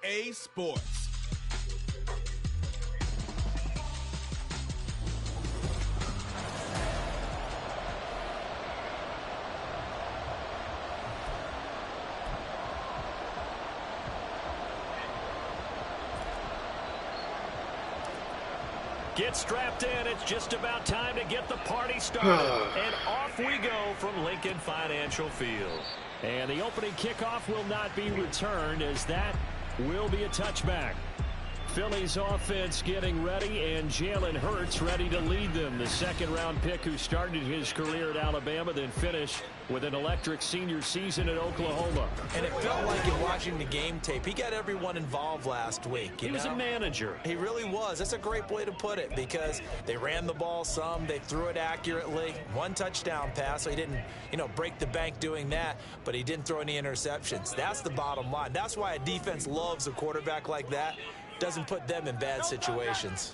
EA Sports. Get strapped in. It's just about time to get the party started. And off we go from Lincoln Financial Field. And the opening kickoff will not be returned, as that will be a touchback. Philly's offense getting ready, and Jalen Hurts ready to lead them. The second-round pick who started his career at Alabama, then finished with an electric senior season at Oklahoma. And it felt like in watching the game tape, he got everyone involved last week. He was a manager. He really was. That's a great way to put it, because they ran the ball some, they threw it accurately. One touchdown pass, so he didn't, break the bank doing that, but he didn't throw any interceptions. That's the bottom line. That's why a defense loves a quarterback like that. Doesn't put them in bad situations.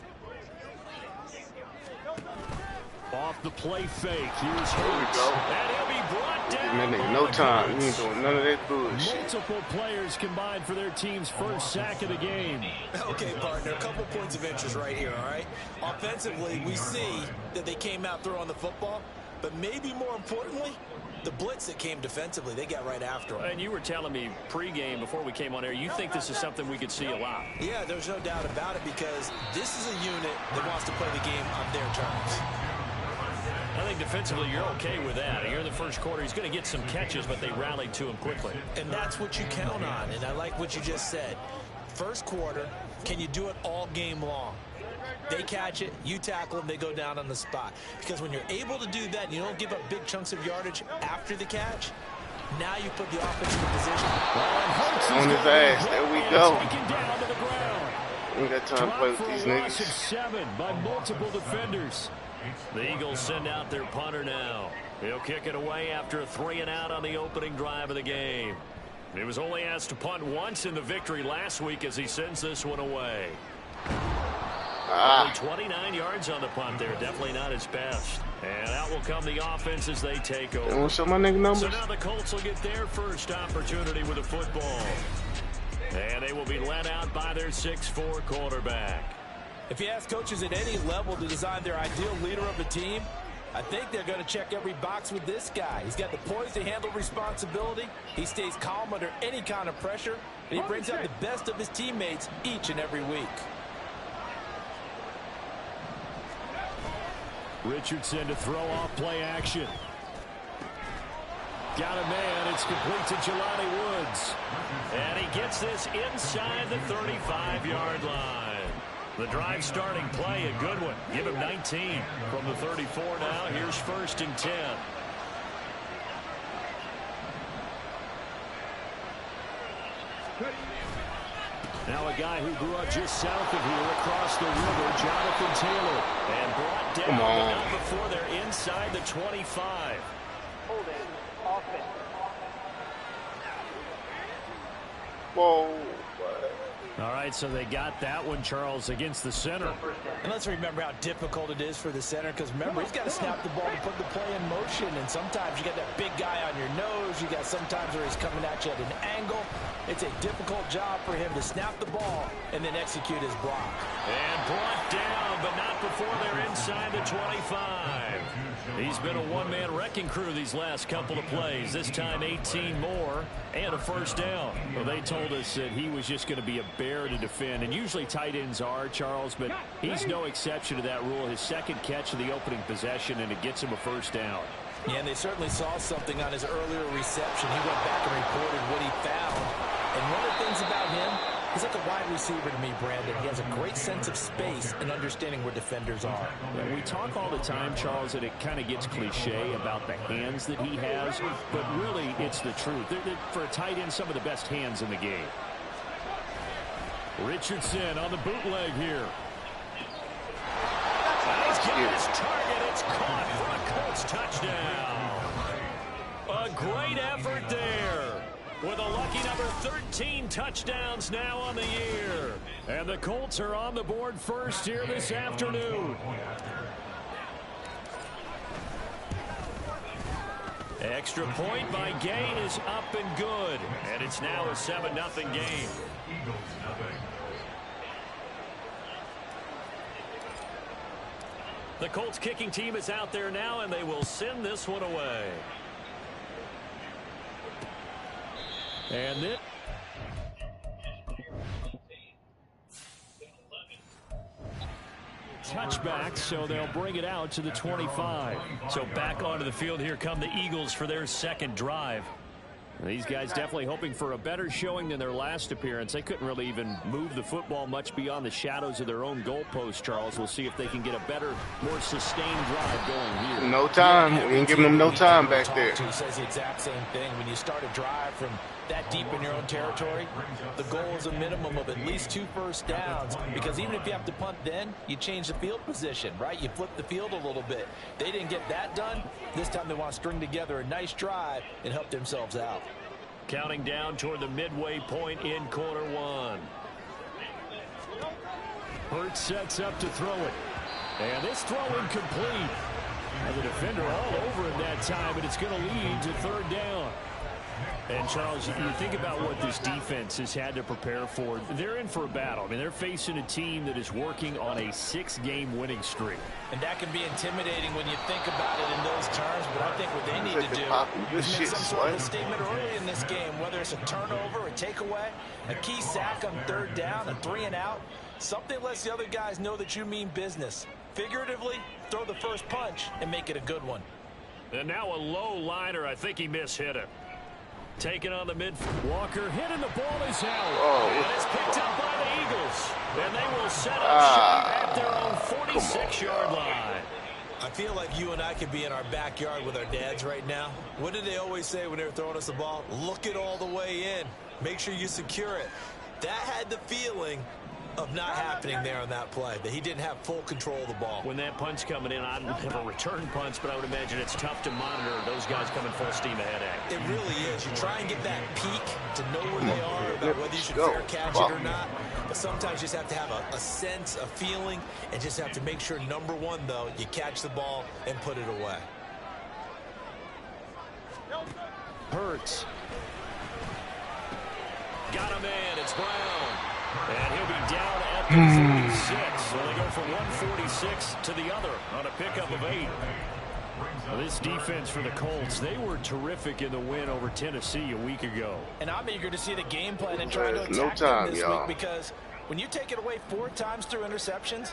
Off the play fake. Here's Hurts. And he'll be brought down. That nigga no time. He ain't doing none of that bullshit. Multiple players combined for their team's first sack of the game. Okay, partner, a couple points of interest right here, all right? Offensively, we see that they came out throwing the football, but maybe more importantly, the blitz that came defensively, they got right after him. And you were telling me pregame before we came on air, you think this is something we could see a lot. Yeah, there's no doubt about it, because this is a unit that wants to play the game on their terms. I think defensively you're okay with that. Here in the first quarter, he's going to get some catches, but they rallied to him quickly. And that's what you count on, and I like what you just said. First quarter, can you do it all game long? They catch it, you tackle them, they go down on the spot. Because when you're able to do that, and you don't give up big chunks of yardage after the catch, now you put the offense in position. On his ass, there we go. We ain't got time to play with these niggas. 7 by multiple defenders. The Eagles send out their punter now. He'll kick it away after a 3-and-out on the opening drive of the game. He was only asked to punt once in the victory last week as he sends this one away. Only 29 yards on the punt there. Definitely not his best. And out will come the offense as they take over. Don't show my nigga numbers. So now the Colts will get their first opportunity with the football. And they will be led out by their 6'4" quarterback. If you ask coaches at any level to design their ideal leader of a team, I think they're going to check every box with this guy. He's got the poise to handle responsibility. He stays calm under any kind of pressure. And he brings out the best of his teammates each and every week. Richardson to throw off play action. Got a man. It's complete to Jelani Woods. And he gets this inside the 35-yard line. The drive starting play, a good one. Give him 19 from the 34 now. Here's 1st and 10. Now a guy who grew up just south of here across the river, Jonathan Taylor. And brought down not before they're inside the 25. Hold it. Offense. Whoa. All right, so they got that one, Charles, against the center. And let's remember how difficult it is for the center, because remember, he's got to snap the ball to put the play in motion, and sometimes you got that big guy on your nose. You got sometimes where he's coming at you at an angle. It's a difficult job for him to snap the ball and then execute his block. And brought down, but not before they're inside the 25. He's been a one-man wrecking crew these last couple of plays. This time 18 more and a first down. Well, they told us that he was just going to be a bear to defend, and usually tight ends are, Charles, but he's no exception to that rule. His second catch of the opening possession, and it gets him a first down. Yeah, and they certainly saw something on his earlier reception. He went back and reported what he found. And one of the things about him, he's like a wide receiver to me, Brandon. He has a great sense of space and understanding where defenders are. Yeah, we talk all the time, Charles, and it kind of gets cliche about the hands that he has, but really it's the truth. They're, for a tight end, some of the best hands in the game. Richardson on the bootleg here. He's got his target. It's caught for a Colts touchdown. A great effort there. With a lucky number 13 touchdowns now on the year. And the Colts are on the board first here this afternoon. Extra point by Gay is up and good. And it's now a 7-0 game. The Colts kicking team is out there now, and they will send this one away. And then touchback, so they'll bring it out to the 25. So back onto the field, here come the Eagles for their second drive. These guys definitely hoping for a better showing than their last appearance. They couldn't really even move the football much beyond the shadows of their own goalpost, Charles. We'll see if they can get a better, more sustained drive going here. No time. We ain't giving them no time back there. Says the exact same thing. When you start a drive from that deep in your own territory, the goal is a minimum of at least 2 first downs, because even if you have to punt then, you change the field position, right? You flip the field a little bit. They didn't get that done. This time they want to string together a nice drive and help themselves out. Counting down toward the midway point in quarter one. Hurts sets up to throw it. And this throw incomplete. And the defender all over him that time, and it's going to lead to third down. And, Charles, you think about what this defense has had to prepare for. They're in for a battle. I mean, they're facing a team that is working on a 6-game winning streak. And that can be intimidating when you think about it in those terms, but I think what they need to do is make some sort of a statement early in this game, whether it's a turnover, a takeaway, a key sack on third down, a 3-and-out, something lets the other guys know that you mean business. Figuratively, throw the first punch and make it a good one. And now a low liner. I think he mishit it. Taken on the mid. Walker hit and the ball is out. Oh, and it's picked up by the Eagles. And they will set up shop at their own 46-yard line. I feel like you and I could be in our backyard with our dads right now. What did they always say when they were throwing us the ball? Look it all the way in. Make sure you secure it. That had the feeling of not happening there on that play, that he didn't have full control of the ball. When that punch coming in, I don't have a return punch, but I would imagine it's tough to monitor those guys coming full steam ahead at. It really is. You try and get that peak to know where they are, about whether you should fair catch it or not. But sometimes you just have to have a sense, a feeling, and just have to make sure, number one, though, you catch the ball and put it away. Hurts. Got him in. It's Brown. And he'll be down at the 46. So they go from 146 to the other on a pickup of 8. Well, this defense for the Colts, they were terrific in the win over Tennessee a week ago. And I'm eager to see the game plan and try to attack them this week, because when you take it away 4 times through interceptions,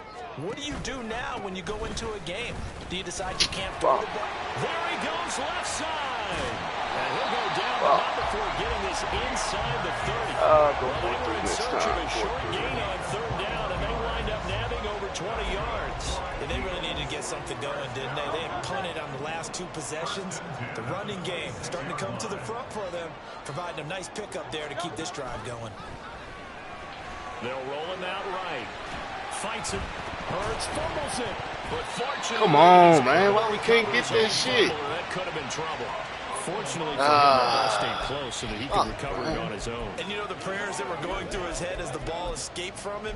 what do you do now when you go into a game? Do you decide you can't throw the ball? There he goes, left side. And he'll go down, but not before getting this inside the 30. They were in search of a short gain on third down, and they wind up nabbing over 20 yards. And they really needed to get something going, didn't they? They had punted on the last 2 possessions. The running game starting to come to the front for them, providing a nice pickup there to keep this drive going. They'll roll him out right. Fights it. Hurts, fumbles it. But fortunately, come on, man. Why we can't get that shit? That could have been trouble. Fortunately for him, the ball stayed close so that he could recover it on his own. And you know the prayers that were going through his head as the ball escaped from him?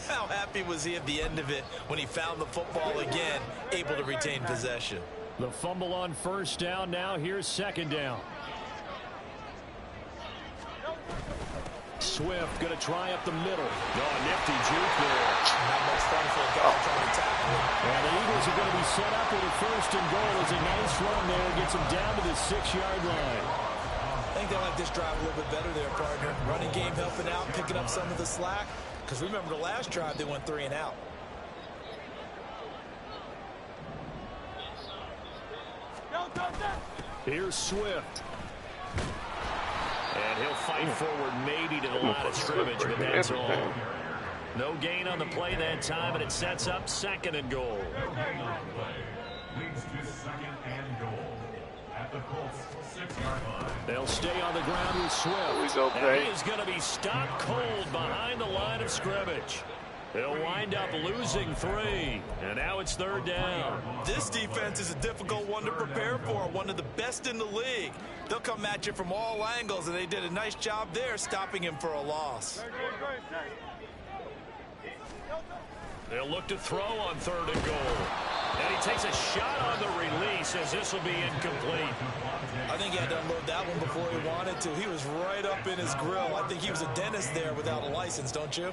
How happy was he at the end of it when he found the football again, able to retain possession? The fumble on first down. Now here's second down. Swift going to try up the middle. Oh, nifty juke there. Not much fun for a guy trying to tackle it. And the Eagles are going to be set up with a first and goal. As a nice run there, gets them down to the 6-yard line. I think they like this drive a little bit better there, partner. Running game helping out, picking up some of the slack. Because remember the last drive, they went 3-and-out. Here's Swift. And he'll fight forward maybe to the line of scrimmage, but that's all. No gain on the play that time, and it sets up second and goal. They'll stay on the ground with Swift. And he is going to be stopped cold behind the line of scrimmage. They'll wind up losing 3, and now it's third down. This defense is a difficult one to prepare for, one of the best in the league. They'll come at you from all angles, and they did a nice job there stopping him for a loss. They'll look to throw on third and goal. And he takes a shot on the release as this will be incomplete. I think he had to unload that one before he wanted to. He was right up in his grill. I think he was a dentist there without a license, don't you?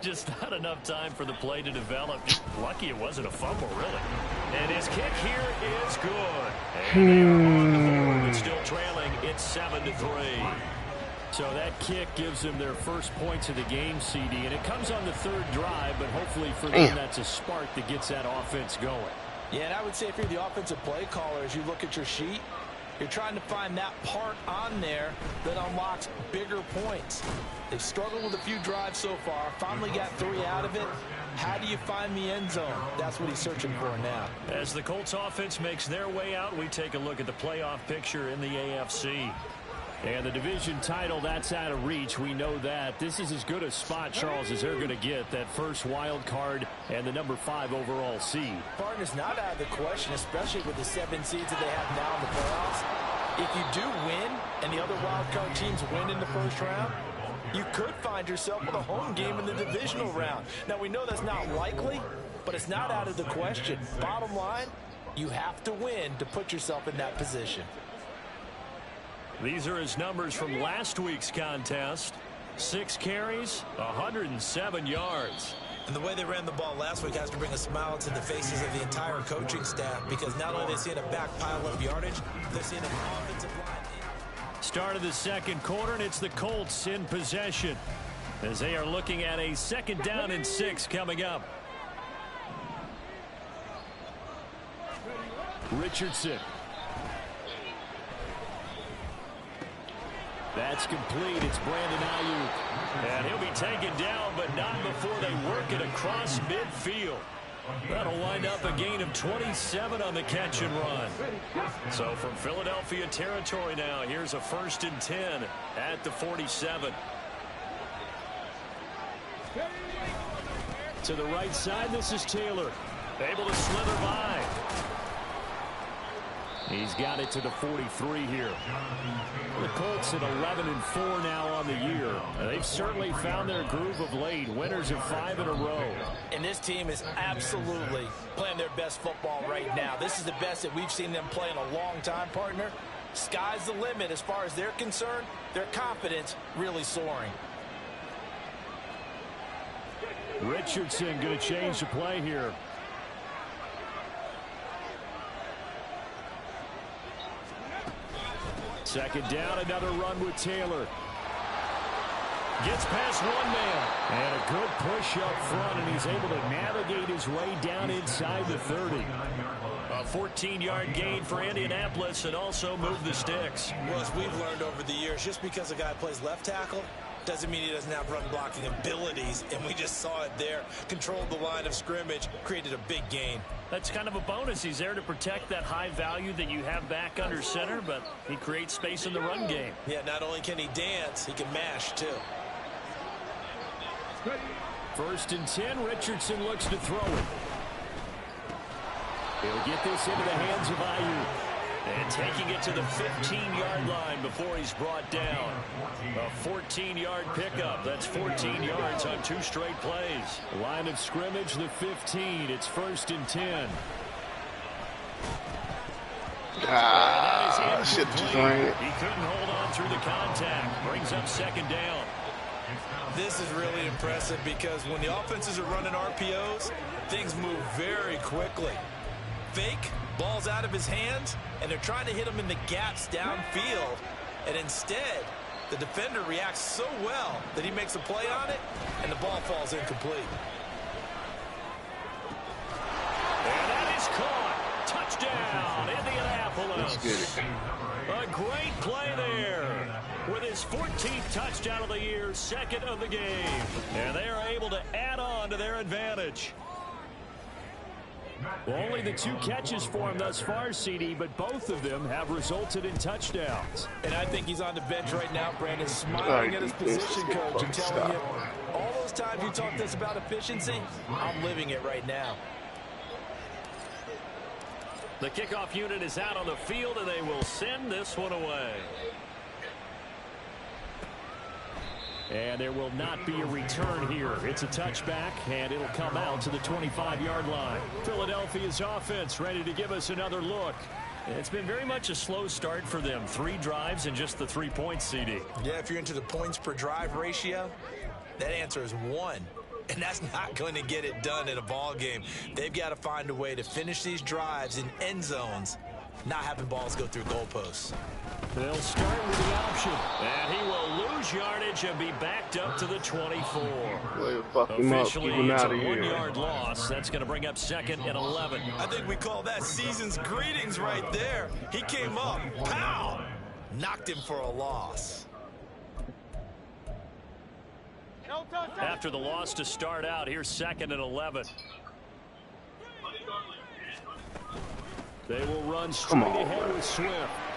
Just not enough time for the play to develop. Lucky it wasn't a fumble, really. And his kick here is good. And they are on the board, but still trailing. It's 7-3. So that kick gives them their first points of the game, CD. And it comes on the third drive, but hopefully for them that's a spark that gets that offense going. Yeah, and I would say if you're the offensive play caller, as you look at your sheet, you're trying to find that part on there that unlocks bigger points. They've struggled with a few drives so far, finally got 3 out of it. How do you find the end zone? That's what he's searching for now. As the Colts offense makes their way out, we take a look at the playoff picture in the AFC. And the division title, that's out of reach. We know that. This is as good a spot, Charles, as they're going to get. That first wild card and the number 5 overall seed. Partner's not out of the question, especially with the 7 seeds that they have now in the playoffs. If you do win and the other wild card teams win in the first round, you could find yourself with a home game in the divisional round. Now, we know that's not likely, but it's not out of the question. Bottom line, you have to win to put yourself in that position. These are his numbers from last week's contest. 6 carries, 107 yards. And the way they ran the ball last week has to bring a smile to the faces of the entire coaching staff, because not only are they seeing a back pile of yardage, they're seeing an offensive line. Start of the second quarter, and it's the Colts in possession as they are looking at a 2nd down and 6 coming up. Richardson. That's complete. It's Brandon Ayuk. And he'll be taken down, but not before they work it across midfield. That'll wind up a gain of 27 on the catch and run. So from Philadelphia territory now, here's a 1st and 10 at the 47. To the right side, this is Taylor. Able to slither by. He's got it to the 43 here. The Colts at 11-4 now on the year. They've certainly found their groove of late. Winners of 5 in a row. And this team is absolutely playing their best football right now. This is the best that we've seen them play in a long time, partner. Sky's the limit as far as they're concerned. Their confidence really soaring. Richardson going to change the play here. Second down, another run with Taylor. Gets past one man. And a good push up front, and he's able to navigate his way down inside the 30. A 14-yard gain for Indianapolis, and also move the sticks. Well, as we've learned over the years, just because a guy plays left tackle doesn't mean he doesn't have run blocking abilities, and we just saw it there. Controlled the line of scrimmage, created a big gain. That's kind of a bonus. He's there to protect that high value that you have back under center, but he creates space in the run game. Yeah, not only can he dance, he can mash, too. 1st and 10, Richardson looks to throw it. He'll get this into the hands of Ayuk. And taking it to the 15-yard line before he's brought down. A 14-yard pickup. That's 14 yards on 2 straight plays. Line of scrimmage, the 15. It's 1st and 10. Shit just ran it. He couldn't hold on through the contact. Brings up 2nd down. This is really impressive because when the offenses are running RPOs, things move very quickly. Fake, ball's out of his hands, and they're trying to hit him in the gaps downfield. And instead, the defender reacts so well that he makes a play on it, and the ball falls incomplete. And that is caught. Touchdown, Indianapolis. Let's get it. A great play there. With his 14th touchdown of the year, 2nd of the game. And they are able to add on to their advantage. Well, only the 2 catches for him thus far, CD, but both of them have resulted in touchdowns. And I think he's on the bench right now, Brandon, smiling at his position coach and telling him, all those times you talked to us about efficiency, I'm living it right now. The kickoff unit is out on the field, and they will send this one away. And there will not be a return here. It's a touchback, and it'll come out to the 25-yard line. Philadelphia's offense ready to give us another look. It's been very much a slow start for them. 3 drives and just the 3 points, CD. Yeah, if you're into the points per drive ratio, that answer is 1. And that's not going to get it done in a ball game. They've got to find a way to finish these drives in end zones, not having balls go through goalposts. They'll start with the option. And he will lose yardage and be backed up to the 24. Well, fuck him up, keep him out of here. 1-yard loss. That's going to bring up 2nd and 11. I think we call that season's greetings right there. He came up, pow, knocked him for a loss. After the loss to start out, here's 2nd and 11. They will run straight ahead with Swift.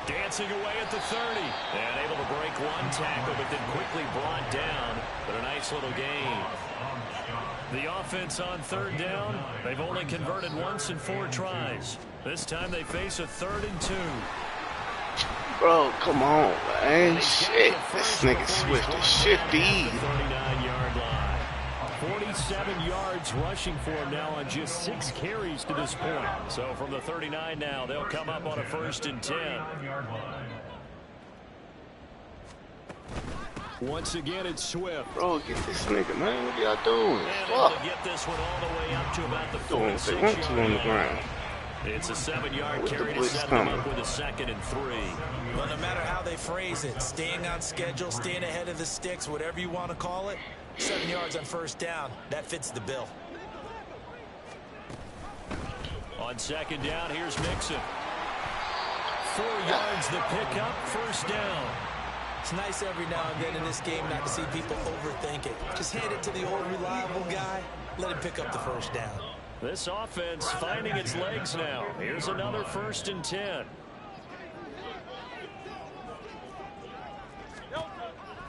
Dancing away at the 30. And able to break 1 tackle, but then quickly brought down. But a nice little gain. The offense on 3rd down, they've only converted once in 4 tries. This time they face a 3rd and 2. Bro, come on, man. Shit. This nigga Swift is shifty. 39-yard line. 47 yards rushing for him now on just 6 carries to this point. So from the 39 now, they'll come up on a 1st and 10. Once again, it's Swift. Bro, get this nigga, man. What y'all doing? Fuck. Get this one all the way up to about the 46-yard on the ground. It's a 7-yard carry to set them up with a 2nd and 3. Well, no matter how they phrase it, staying on schedule, staying ahead of the sticks, whatever you want to call it, 7 yards on 1st down, that fits the bill. On 2nd down, here's Mixon. 4 yards the pickup, 1st down. It's nice every now and then in this game not to see people overthink it. Just hand it to the old reliable guy, let him pick up the 1st down. This offense finding its legs now. Here's another 1st and 10.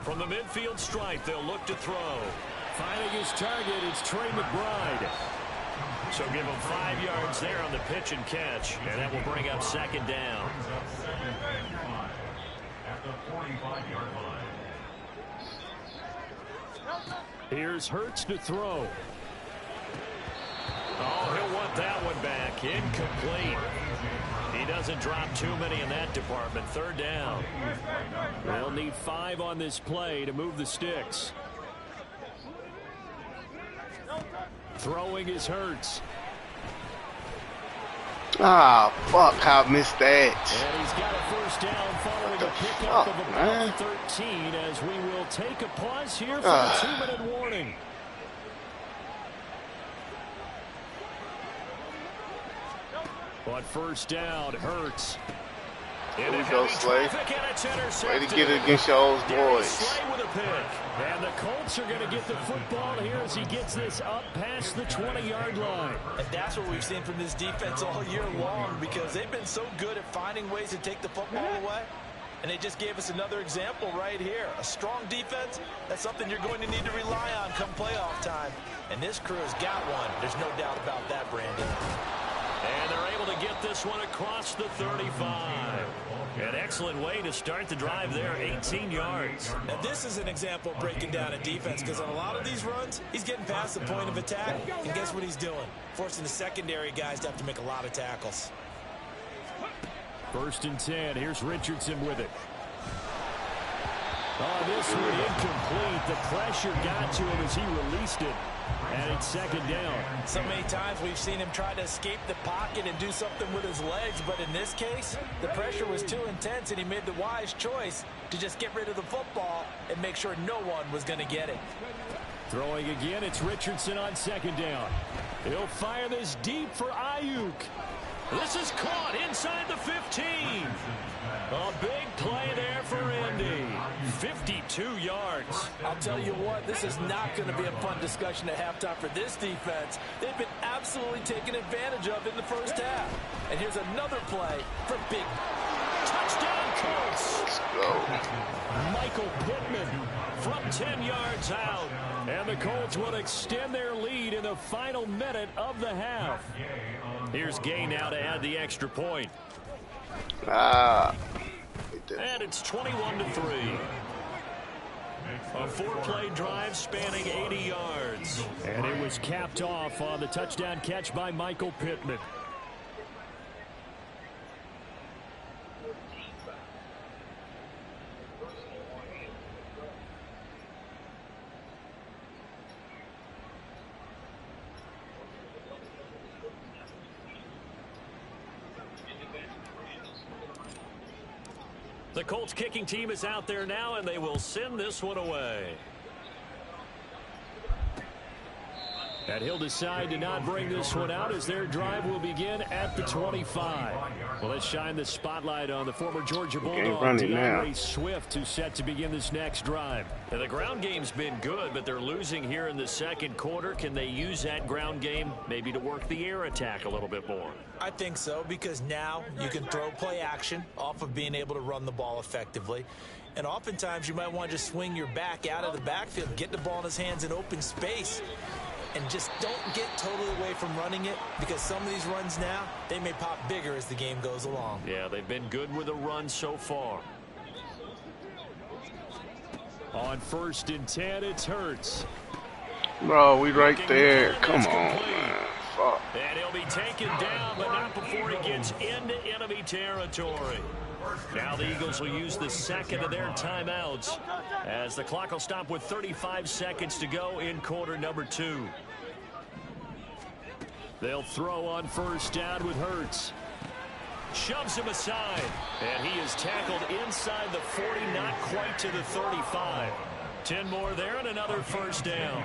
From the midfield stripe, they'll look to throw. Finding his target, it's Trey McBride. So give him 5 yards there on the pitch and catch, and that will bring up 2nd down. Here's Hurts to throw. Oh, he'll want that one back. Incomplete. He doesn't drop too many in that department. 3rd down. They'll need 5 on this play to move the sticks. Throwing is Hurts. Ah, fuck, I missed that. And he's got a 1st down following a pickup of about 13 as we will take a pause here for a 2-minute warning. On 1st down, Hurts. Here we go, Slay. Way to get it against your old boys. Slay with a pick. And the Colts are going to get the football here as he gets this up past the 20-yard line. And that's what we've seen from this defense all year long, because they've been so good at finding ways to take the football away. And they just gave us another example right here. A strong defense, that's something you're going to need to rely on come playoff time. And this crew has got one. There's no doubt about that, Brandon. And they're able to get this one across the 35. An excellent way to start the drive there, 18 yards. Now this is an example of breaking down a defense, because on a lot of these runs, he's getting past the point of attack, and guess what he's doing? Forcing the secondary guys to have to make a lot of tackles. 1st and 10, here's Richardson with it. Oh, this one incomplete. The pressure got to him as he released it. And it's 2nd down. So many times we've seen him try to escape the pocket and do something with his legs, but in this case, the pressure was too intense and he made the wise choice to just get rid of the football and make sure no one was going to get it. Throwing again, it's Richardson on 2nd down. He'll fire this deep for Ayuk. This is caught inside the 15. A big play there for Indy. 52 yards. I'll tell you what, this is not going to be a fun discussion at halftime for this defense. They've been absolutely taken advantage of in the 1st half. And here's another play for big touchdown Colts. Let's go. Michael Pittman from 10 yards out. And the Colts will extend their lead in the final minute of the half. Here's Gay now to add the extra point. Ah. And it's 21-3. A 4-play drive spanning 80 yards. And it was capped off on the touchdown catch by Michael Pittman. The Colts kicking team is out there now, and they will send this one away. And he'll decide to not bring this one out as their drive will begin at the 25. Well, let's shine the spotlight on the former Georgia Bulldog, DeAndre Swift, who's set to begin this next drive. Now, the ground game's been good, but they're losing here in the second quarter. Can they use that ground game maybe to work the air attack a little bit more? I think so, because now you can throw play action off of being able to run the ball effectively. And oftentimes you might want to just swing your back out of the backfield, get the ball in his hands in open space. And just don't get totally away from running it, because some of these runs now, they may pop bigger as the game goes along. Yeah, they've been good with a run so far. On 1st and 10, it's Hurts. Bro, we right there. Come on, man. Fuck. And he'll be taken down, but not before he gets into enemy territory. Now the Eagles will use the second of their timeouts as the clock will stop with 35 seconds to go in quarter number 2. They'll throw on 1st down with Hurts. Shoves him aside, and he is tackled inside the 40, not quite to the 35. 10 more there and another 1st down.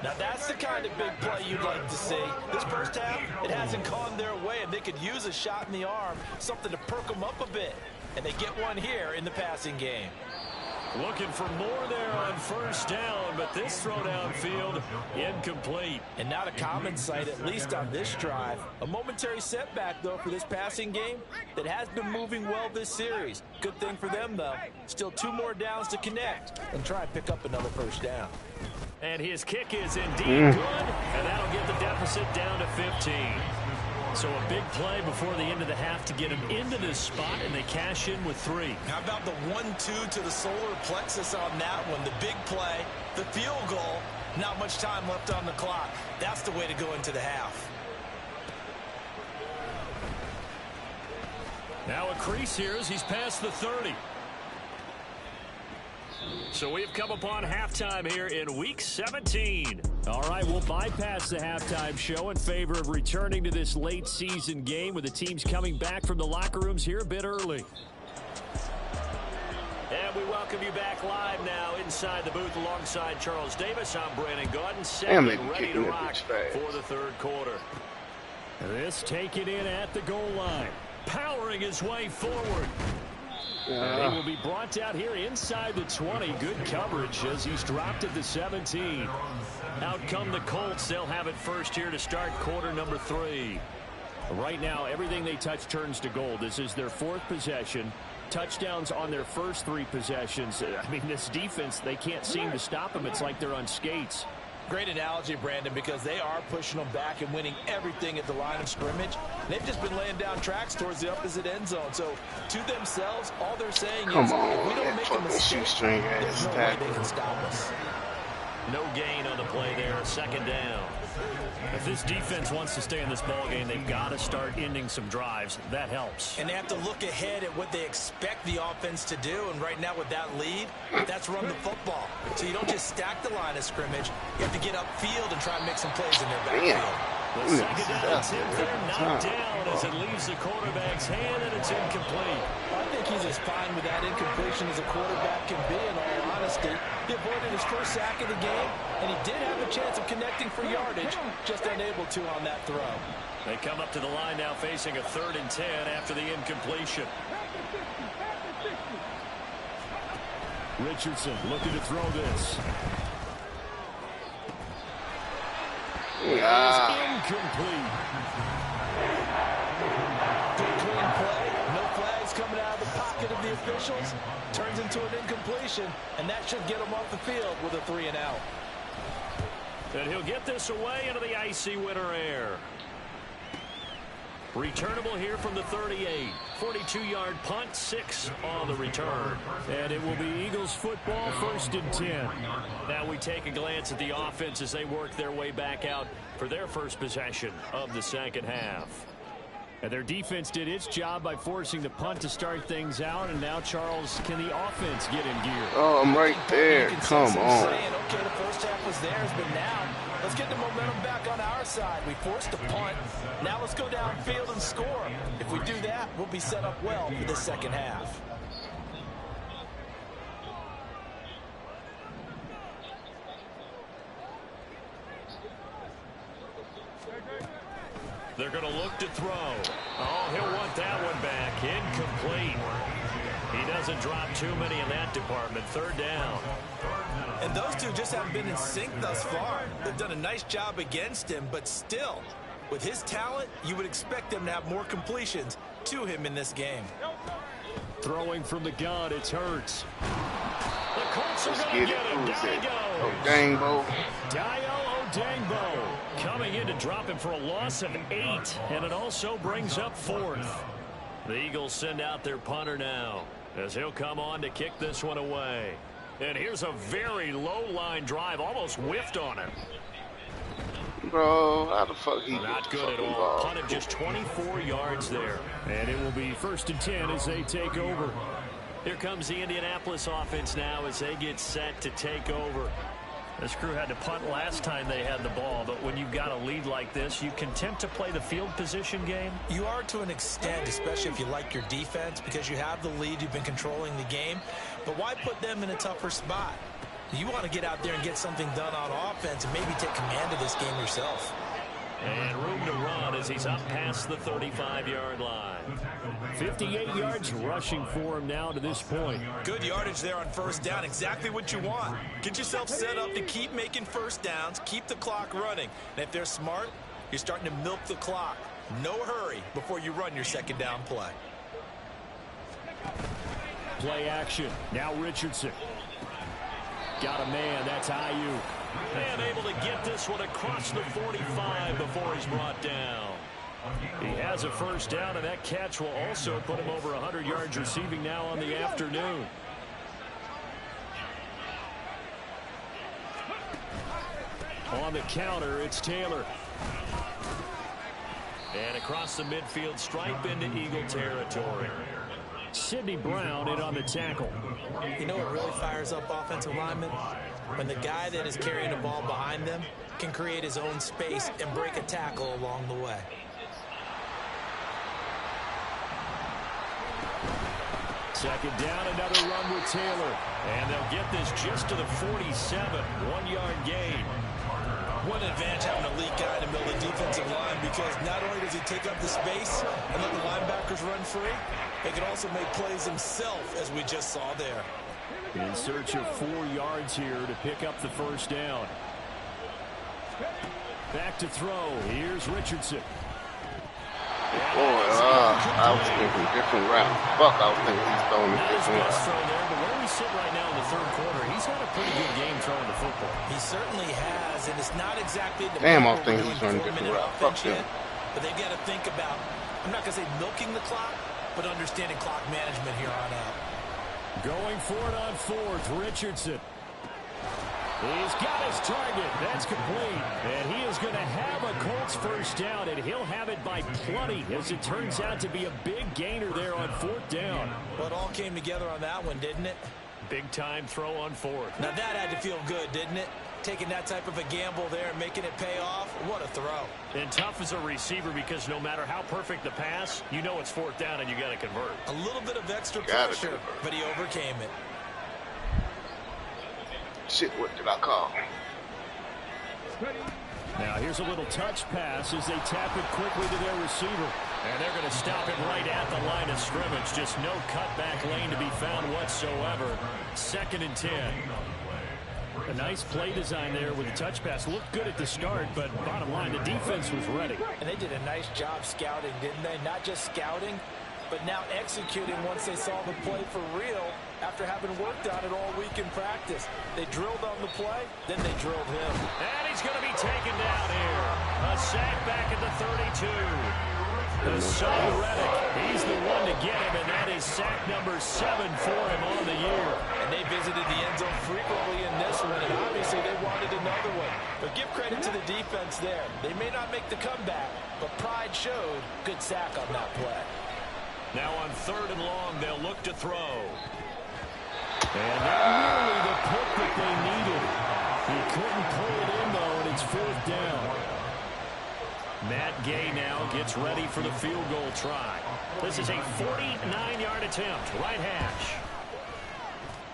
Now that's the kind of big play you'd like to see. This first half, it hasn't gone their way, and they could use a shot in the arm, something to perk them up a bit. And they get one here in the passing game. Looking for more there on 1st down, but this throw downfield incomplete. And not a common sight, at least on this drive. A momentary setback, though, for this passing game that has been moving well this series. Good thing for them, though. Still 2 more downs to connect and try and pick up another 1st down. And his kick is indeed good, and that'll get the deficit down to 15. So a big play before the end of the half to get him into this spot, and they cash in with 3. How about the 1-2 to the solar plexus on that one? The big play, the field goal, not much time left on the clock. That's the way to go into the half. Now a crease here as he's past the 30. So we've come upon halftime here in Week 17. All right, we'll bypass the halftime show in favor of returning to this late season game with the teams coming back from the locker rooms here a bit early. And we welcome you back live now inside the booth alongside Charles Davis. I'm Brandon Gordon, set and ready to rock for the 3rd quarter. This taken in at the goal line, powering his way forward. And he will be brought down here inside the 20. Good coverage as he's dropped at the 17. Out come the Colts. They'll have it first here to start quarter number 3. Right now, everything they touch turns to gold. This is their 4th possession. Touchdowns on their first 3 possessions. I mean, this defense, they can't seem to stop them. It's like they're on skates. Great analogy, Brandon, because they are pushing them back and winning everything at the line of scrimmage. They've just been laying down tracks towards the opposite end zone. So, to themselves, all they're saying is, if we don't make a mistake, there's no way they can stop us. No gain on the play there, 2nd down. If this defense wants to stay in this ballgame, they've got to start ending some drives. That helps. And they have to look ahead at what they expect the offense to do. And right now with that lead, that's run the football. So you don't just stack the line of scrimmage. You have to get upfield and try and make some plays in their backfield. The 2nd down attempt there, knocked down as it leaves the quarterback's hand, and it's incomplete. I think he's as fine with that incompletion as a quarterback can be, in all honesty. He avoided his first sack of the game, and he did have a chance of connecting for yardage, just unable to on that throw. They come up to the line now facing a 3rd and 10 after the incompletion. Richardson looking to throw this. Incomplete. Good clean play. No flags coming out of the pocket of the officials. Turns into an incompletion, and that should get him off the field with a 3 and out. And he'll get this away into the icy winter air. Returnable here from the 38. 42-yard punt, 6 on the return. And it will be Eagles football, 1st and 10. Now we take a glance at the offense as they work their way back out for their first possession of the second half. And their defense did its job by forcing the punt to start things out. And now, Charles, can the offense get in gear? Oh, I'm right there. Come on. Okay, the first half was theirs, but now let's get the momentum back on our side. We forced a punt. Now let's go downfield and score. If we do that, we'll be set up well for the second half. They're going to look to throw. Oh, he'll want that one back. Incomplete. He doesn't drop too many in that department. 3rd down. And those two just haven't been in sync thus far. They've done a nice job against him, but still, with his talent, you would expect them to have more completions to him in this game. Throwing from the gun, it's Hurts. The Colts are Let's going to get it. get him. Who's Down he it? goes. Oh, dang, Bo. Dayo Odangbo coming in to drop him for a loss of 8, and it also brings up 4th. The Eagles send out their punter now as he'll come on to kick this one away. And here's a very low-line drive, almost whiffed on him. Bro, how the fuck he Not get the good at fucking all. ball? Punted just 24 yards there. And it will be 1st and 10 as they take over. Here comes the Indianapolis offense now as they get set to take over. This crew had to punt last time they had the ball, but when you've got a lead like this, you content to play the field position game? You are to an extent, especially if you like your defense, because you have the lead, you've been controlling the game. But why put them in a tougher spot? You want to get out there and get something done on offense and maybe take command of this game yourself. And room to run as he's up past the 35-yard line. 58 yards rushing for him now to this point. Good yardage there on 1st down. Exactly what you want. Get yourself set up to keep making 1st downs, keep the clock running. And if they're smart, you're starting to milk the clock. No hurry before you run your 2nd down play. Play action. Now Richardson. Got a man. That's Ayuk. And able to get this one across the 45 before he's brought down. He has a 1st down, and that catch will also put him over 100 yards receiving now on the afternoon. On the counter, it's Taylor. And across the midfield stripe into Eagle territory. Sidney Brown in on the tackle. You know what really fires up offensive linemen? When the guy that is carrying the ball behind them can create his own space and break a tackle along the way. Second down, another run with Taylor. And they'll get this just to the 47, 1-yard gain. What an advantage having a elite guy in the middle of the defensive line, because not only does he take up the space and let the linebackers run free, he can also make plays himself, as we just saw there. In search of 4 yards here to pick up the 1st down. Back to throw. Here's Richardson. Boy, I was thinking different route. Fuck, I was thinking he's throwing a different route. Throw there, but where we sit right now in the 3rd quarter, he's had a pretty good game throwing the football. He certainly has, and it's not exactly the Damn, I was thinking he's running a different route. Fuck him. But they've got to think about, I'm not going to say milking the clock, but understanding clock management here on out. Going for it on 4th, Richardson. He's got his target. That's complete. And he is going to have a Colts 1st down, and he'll have it by plenty, as it turns out to be a big gainer there on 4th down. Well, it all came together on that one, didn't it? Big-time throw on 4th. Now, that had to feel good, didn't it? Taking that type of a gamble there and making it pay off. What a throw. And tough as a receiver, because no matter how perfect the pass, you know it's 4th down and you got to convert. A little bit of extra pressure, but he overcame it. Shit, what did I call? Now here's a little touch pass as they tap it quickly to their receiver. And they're going to stop it right at the line of scrimmage. Just no cutback lane to be found whatsoever. 2nd and 10. A nice play design there with the touch pass. Looked good at the start, but bottom line, the defense was ready. And they did a nice job scouting, didn't they? Not just scouting, but now executing once they saw the play for real after having worked on it all week in practice. They drilled on the play, then they drilled him. And he's going to be taken down here. A sack back at the 32. Hassan Reddick, he's the one to get him, and that is sack number 7 for him on the year. And they visited the end zone frequently in this one, and obviously they wanted another one. But give credit to the defense there. They may not make the comeback, but pride showed. Good sack on that play. Now on 3rd and long, they'll look to throw. And that really the pick that they needed. He couldn't pull it in, though, and it's 4th down. Matt Gay now gets ready for the field goal try. This is a 49-yard attempt, right hash.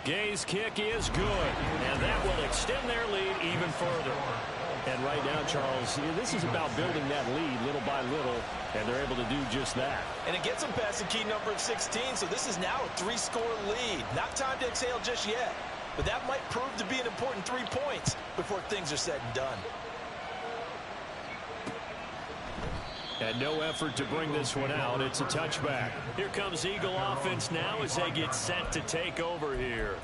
Gay's kick is good, and that will extend their lead even further. And right now, Charles, this is about building that lead little by little, and they're able to do just that. And it gets them past the key number of 16, so this is now a 3-score lead. Not time to exhale just yet, but that might prove to be an important 3 points before things are said and done. And no effort to bring this one out. It's a touchback. Here comes Eagle offense now as they get set to take over here.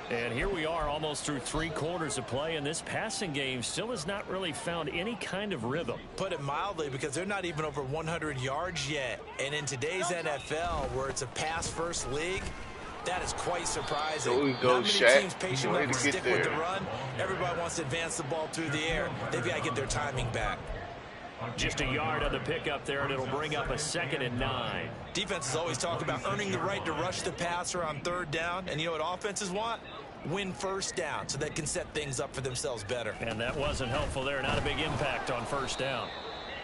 And here we are almost through 3 quarters of play, and this passing game still has not really found any kind of rhythm. Put it mildly, because they're not even over 100 yards yet. And in today's NFL, where it's a pass-first league, that is quite surprising. There we go, not many Shaq. teams patient Way enough to to get stick with there. the run. Everybody wants to advance the ball through the air. They've got to get their timing back. Just a yard on the pickup there, and it'll bring up a 2nd and 9. Defenses always talk about earning the right to rush the passer on 3rd down. And you know what offenses want? Win 1st down so they can set things up for themselves better. And that wasn't helpful there. Not a big impact on 1st down.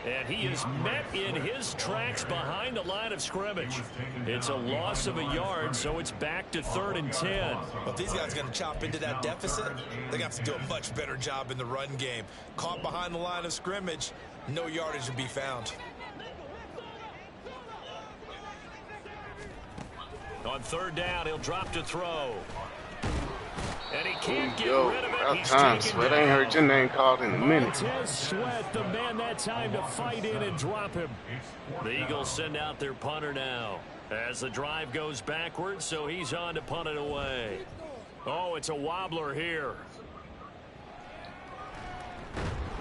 And he is met in his tracks behind the line of scrimmage. It's a loss of a yard, so it's back to 3rd and 10. But if these guys are going to chop into that deficit, they're going to have to do a much better job in the run game. Caught behind the line of scrimmage, no yardage to be found. On 3rd down, he'll drop to throw. And he can't get Yo, rid of it. about He's time, taken Sweat. I ain't down. heard your name called in a minute. Montez Sweat, the man that time to fight in and drop him. The Eagles send out their punter now as the drive goes backwards, so he's on to punt it away. Oh, it's a wobbler here.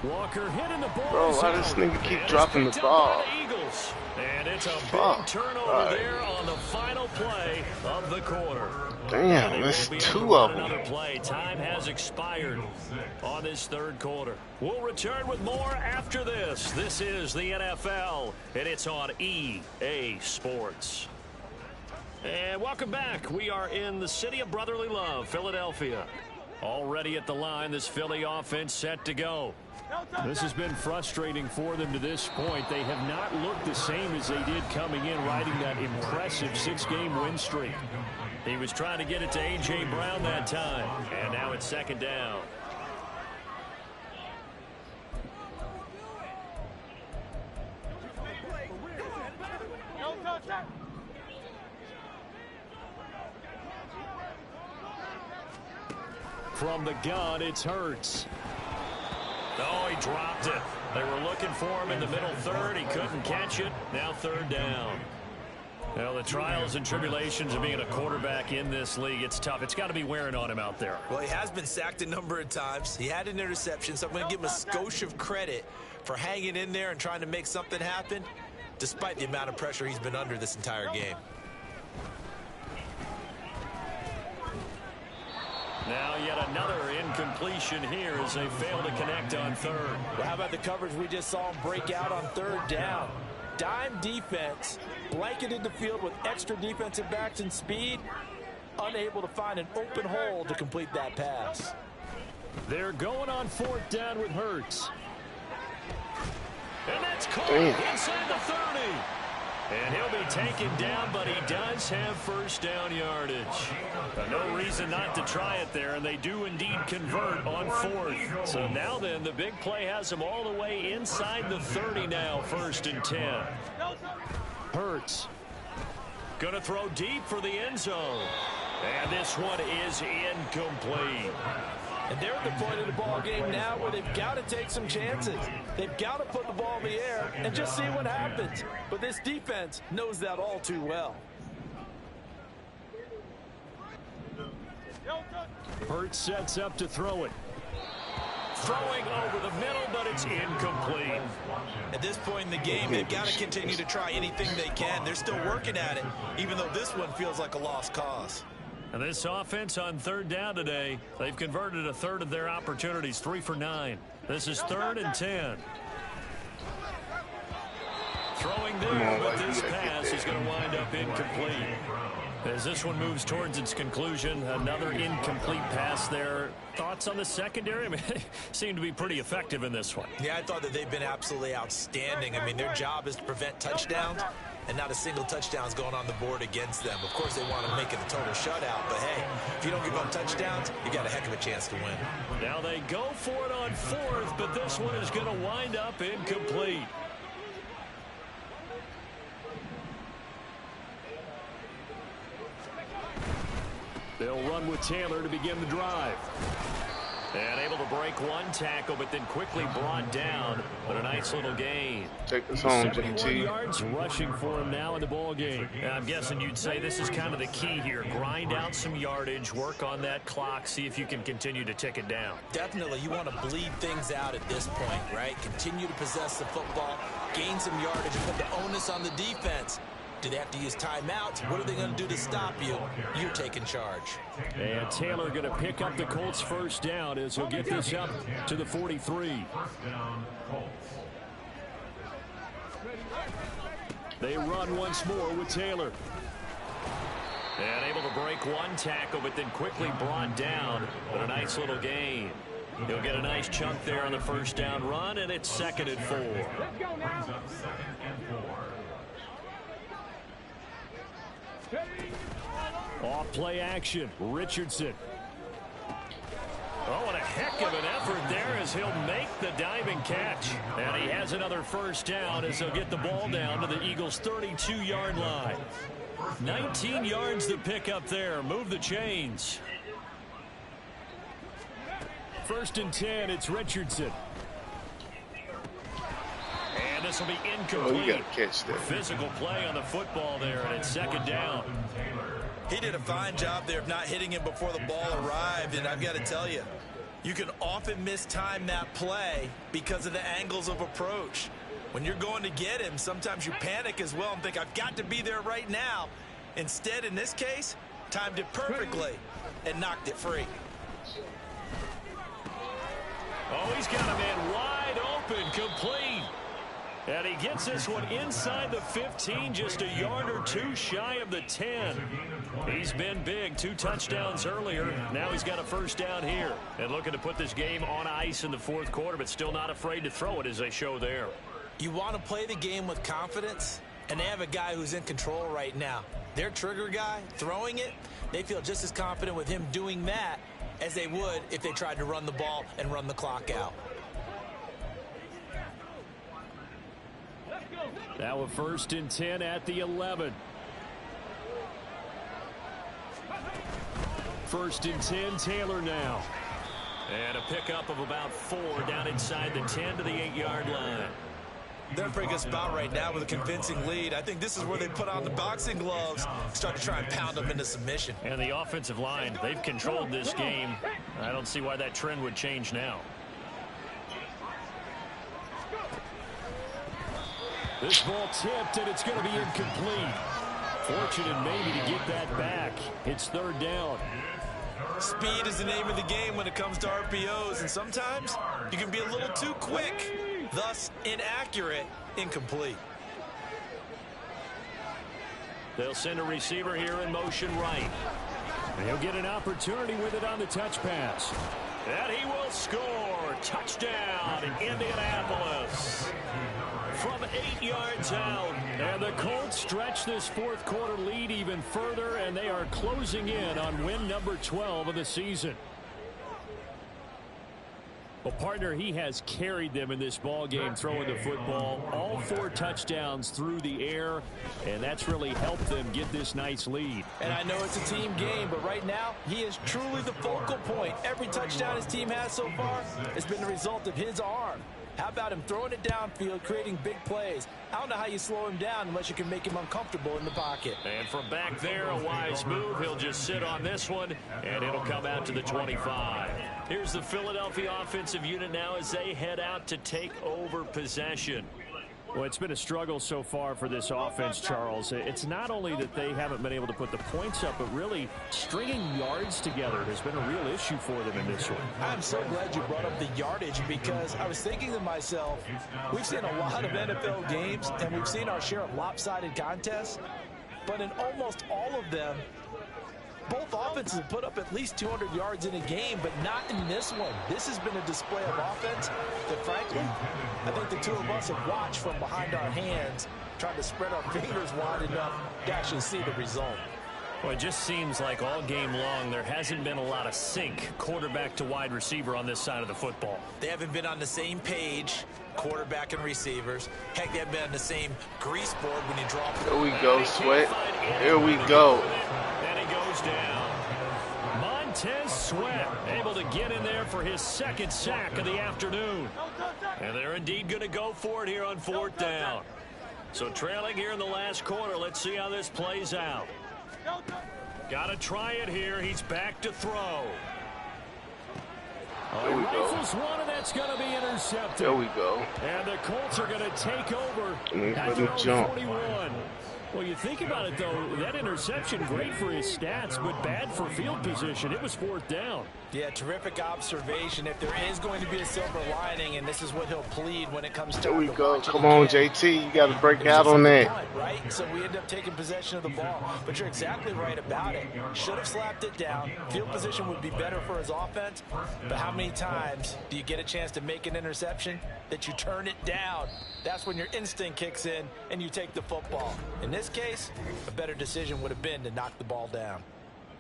Walker hitting the ball. Bro, why this nigga keep dropping the ball? Eagles. And it's a Fuck. big turnover Right. there on the final play of the quarter. Damn, that's 2 of them. Another play. Time has expired on this 3rd quarter. We'll return with more after this. This is the NFL, and it's on EA Sports. And welcome back. We are in the city of brotherly love, Philadelphia. Already at the line, this Philly offense set to go. This has been frustrating for them to this point. They have not looked the same as they did coming in, riding that impressive 6-game win streak. He was trying to get it to A.J. Brown that time, and now it's 2nd down. From the gun, it's Hurts. Oh, he dropped it. They were looking for him in the middle 3rd. He couldn't catch it. Now 3rd down. Well, the trials and tribulations of being a quarterback in this league, it's tough. It's got to be wearing on him out there. Well, he has been sacked a number of times. He had an interception, so I'm going to give him a skosh of credit for hanging in there and trying to make something happen, despite the amount of pressure he's been under this entire game. Now yet another incompletion here as they fail to connect on 3rd. Well, how about the coverage we just saw him break out on 3rd down? Dime defense, blanketed the field with extra defensive backs and speed, unable to find an open hole to complete that pass. They're going on 4th down with Hurts. And that's caught inside the 30. And he'll be taken down, but he does have 1st down yardage. No reason not to try it there, and they do indeed convert on 4th. So now then, the big play has them all the way inside the 30 now, 1st and 10. Hurts. Going to throw deep for the end zone. And this one is incomplete. And they're at the point of the ball game now where they've got to take some chances. They've got to put the ball in the air and just see what happens. But this defense knows that all too well. Hurts sets up to throw it. Throwing over the middle, but it's incomplete. At this point in the game, they've got to continue to try anything they can. They're still working at it, even though this one feels like a lost cause. And this offense on third down today, they've converted a third of their opportunities, 3 for 9. This is 3rd and 10. Throwing there, but this pass is going to wind up incomplete. As this one moves towards its conclusion, another incomplete pass there. Thoughts on the secondary? I mean, they seem to be pretty effective in this one. Yeah, I thought that they've been absolutely outstanding. I mean, their job is to prevent touchdowns, and not a single touchdown is going on the board against them. Of course, they want to make it a total shutout, but hey, if you don't give up touchdowns, you got a heck of a chance to win. Now they go for it on 4th, but this one is going to wind up incomplete. They'll run with Taylor to begin the drive. And able to break one tackle, but then quickly brought down. But a nice little gain. Take this home, 71 JT. yards rushing for him now in the ball game. And I'm guessing you'd say this is kind of the key here. Grind out some yardage, work on that clock, see if you can continue to tick it down. Definitely, you want to bleed things out at this point, right? Continue to possess the football, gain some yardage, and put the onus on the defense. Do they have to use timeouts? What are they going to do to stop you? You're taking charge. And Taylor going to pick up the Colts' first down as he'll get this up to the 43. They run once more with Taylor. And able to break one tackle, but then quickly brought down. But a nice little gain. He'll get a nice chunk there on the first down run, and it's 2nd and 4. Off play action, Richardson. Oh, and a heck of an effort there as he'll make the diving catch. And he has another first down as he'll get the ball down to the Eagles' 32-yard line. 19 yards to pick up there. Move the chains. 1st and 10, it's Richardson. And this will be incomplete. Oh, you got to catch that. Physical play on the football there, and it's 2nd down. He did a fine job there of not hitting him before the ball arrived, and I've got to tell you, you can often mistime that play because of the angles of approach. When you're going to get him, sometimes you panic as well and think, I've got to be there right now. Instead, in this case, timed it perfectly and knocked it free. Oh, he's got a man wide open, complete. And he gets this one inside the 15, just a yard or two shy of the 10. He's been big, 2 touchdowns earlier. Now he's got a first down here. And looking to put this game on ice in the 4th quarter, but still not afraid to throw it as they show there. You want to play the game with confidence, and they have a guy who's in control right now. Their trigger guy, throwing it, they feel just as confident with him doing that as they would if they tried to run the ball and run the clock out. Now a 1st and 10 at the 11. 1st and 10, Taylor now. And a pickup of about 4 down inside the 10 to the 8-yard line. They're in a pretty good spot right now with a convincing lead. I think this is where they put on the boxing gloves, start to try and pound them into submission. And the offensive line, they've controlled this game. I don't see why that trend would change now. This ball tipped, and it's going to be incomplete. Fortunate maybe to get that back. It's 3rd down. Speed is the name of the game when it comes to RPOs, and sometimes you can be a little too quick, thus inaccurate, incomplete. They'll send a receiver here in motion right. And he'll get an opportunity with it on the touch pass. And he will score. Touchdown in Indianapolis. From 8 yards out. And the Colts stretch this 4th quarter lead even further, and they are closing in on win number 12 of the season. Well, partner, he has carried them in this ball game, throwing the football. All 4 touchdowns through the air, and that's really helped them get this nice lead. And I know it's a team game, but right now, he is truly the focal point. Every touchdown his team has so far has been the result of his arm. How about him throwing it downfield, creating big plays? I don't know how you slow him down unless you can make him uncomfortable in the pocket. And from back there, a wise move. He'll just sit on this one, and it'll come out to the 25. Here's the Philadelphia offensive unit now as they head out to take over possession. Well, it's been a struggle so far for this offense, Charles. It's not only that they haven't been able to put the points up, but really stringing yards together has been a real issue for them in this one. I'm so glad you brought up the yardage, because I was thinking to myself, we've seen a lot of NFL games, and we've seen our share of lopsided contests, but in almost all of them, both offenses have put up at least 200 yards in a game, but not in this one. This has been a display of offense that, frankly, I think the two of us have watched from behind our hands, trying to spread our fingers wide enough to actually see the result. Well, it just seems like all game long there hasn't been a lot of sync quarterback to wide receiver on this side of the football. They haven't been on the same page, quarterback and receivers. Heck, they haven't been on the same grease board when you drop. Here we go, Sweat. Here we go. Down. Montez Sweat able to get in there for his second sack of the afternoon. And they're indeed going to go for it here on 4th down. So trailing here in the last quarter. Let's see how this plays out. Got to try it here. He's back to throw. There we go. One, and that's going to be intercepted. There we go. And the Colts are going to take over. Let him jump. 41. Well, you think about it, though, that interception, great for his stats, but bad for field position. It was 4th down. Yeah, terrific observation. If there is going to be a silver lining, and this is what he'll plead when it comes to. There we go. Come on, JT. You got to break out on that. Right? So we end up taking possession of the ball. But you're exactly right about it. Should have slapped it down. Field position would be better for his offense. But how many times do you get a chance to make an interception that you turn it down? That's when your instinct kicks in and you take the football. In this case, a better decision would have been to knock the ball down.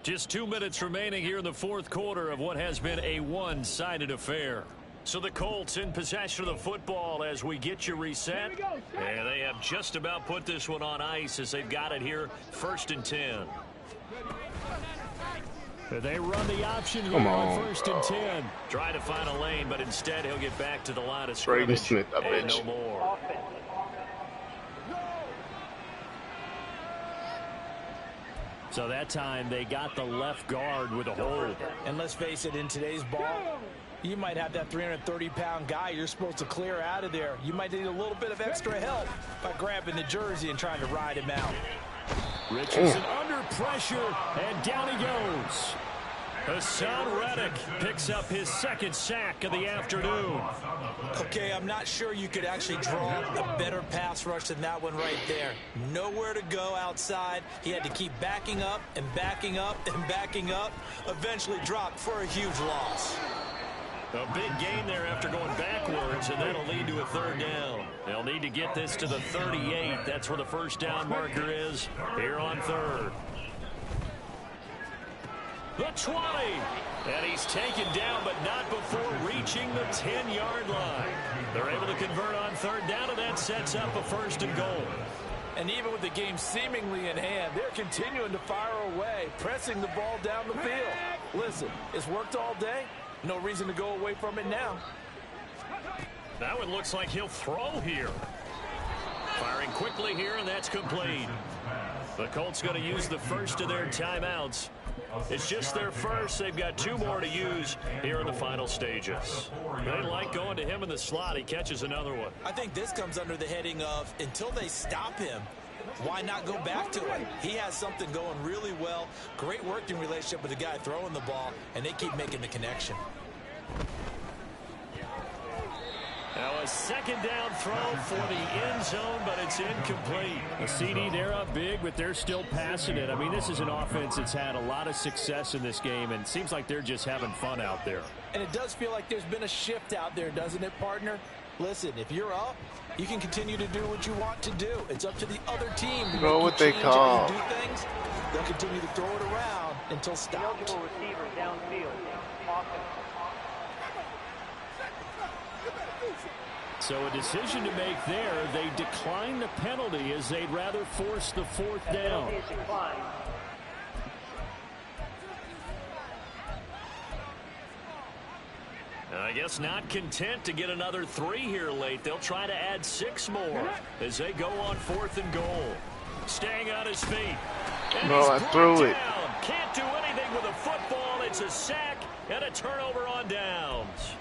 Just 2 minutes remaining here in the 4th quarter of what has been a one-sided affair. So the Colts in possession of the football as we get you reset. And they have just about put this one on ice as they've got it here 1st and 10. They run the option here on 1st and 10. Trying to find a lane, but instead he'll get back to the line of scrimmage. Braden Smith, I bet no you. more. So that time they got the left guard with a hold. And let's face it, in today's ball, you might have that 330-pound guy you're supposed to clear out of there. You might need a little bit of extra help by grabbing the jersey and trying to ride him out. Richardson under pressure, and down he goes. Hassan Reddick picks up his second sack of the afternoon. Okay, I'm not sure you could actually draw a better pass rush than that one right there. Nowhere to go outside. He had to keep backing up and backing up and backing up. Eventually dropped for a huge loss. A big gain there after going backwards, and that'll lead to a 3rd down. They'll need to get this to the 38. That's where the 1st down marker is here on 3rd. The 20. And he's taken down, but not before reaching the 10-yard line. They're able to convert on 3rd down, and that sets up a 1st and goal. And even with the game seemingly in hand, they're continuing to fire away, pressing the ball down the field. Listen, it's worked all day. No reason to go away from it now. That one looks like he'll throw here. Firing quickly here, and that's complete. The Colts going to use the first of their timeouts. It's just their first. They've got 2 more to use here in the final stages. They like going to him in the slot. He catches another one. I think this comes under the heading of, until they stop him, why not go back to it? He has something going really well. Great working relationship with the guy throwing the ball, and they keep making the connection. Now a 2nd down throw for the end zone, but it's incomplete. A CD, they're up big, but they're still passing it. I mean, this is an offense that's had a lot of success in this game, and it seems like they're just having fun out there. And it does feel like there's been a shift out there, doesn't it, partner? Listen, if you're up, you can continue to do what you want to do. It's up to the other team to know what they call. do things. They'll continue to throw it around until stopped. Eligible receiver downfield. Offense. So a decision to make there. They decline the penalty as they'd rather force the 4th down. Penalty is declined. I guess not content to get another 3 here late. They'll try to add 6 more as they go on 4th and goal. Staying on his feet. No, I threw it. Can't do anything with a football. It's a sack, And a turnover on downs.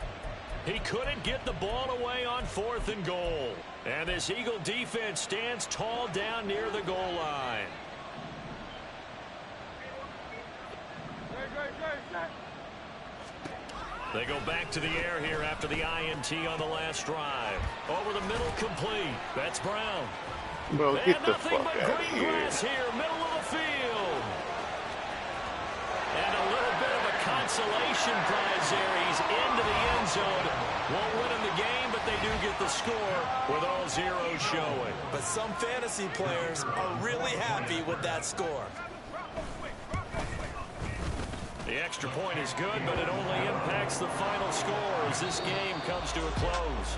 He couldn't get the ball away on 4th and goal. And this Eagle defense stands tall down near the goal line. They go back to the air here after the INT on the last drive. Over the middle, complete. That's Brown. Bro, get the nothing fuck but out of green here. grass here, middle of the field. And a little bit of a consolation prize there. He's into the end zone. Won't win him the game, but they do get the score with all zeros showing. But some fantasy players are really happy with that score. The extra point is good, but it only impacts the final score as this game comes to a close.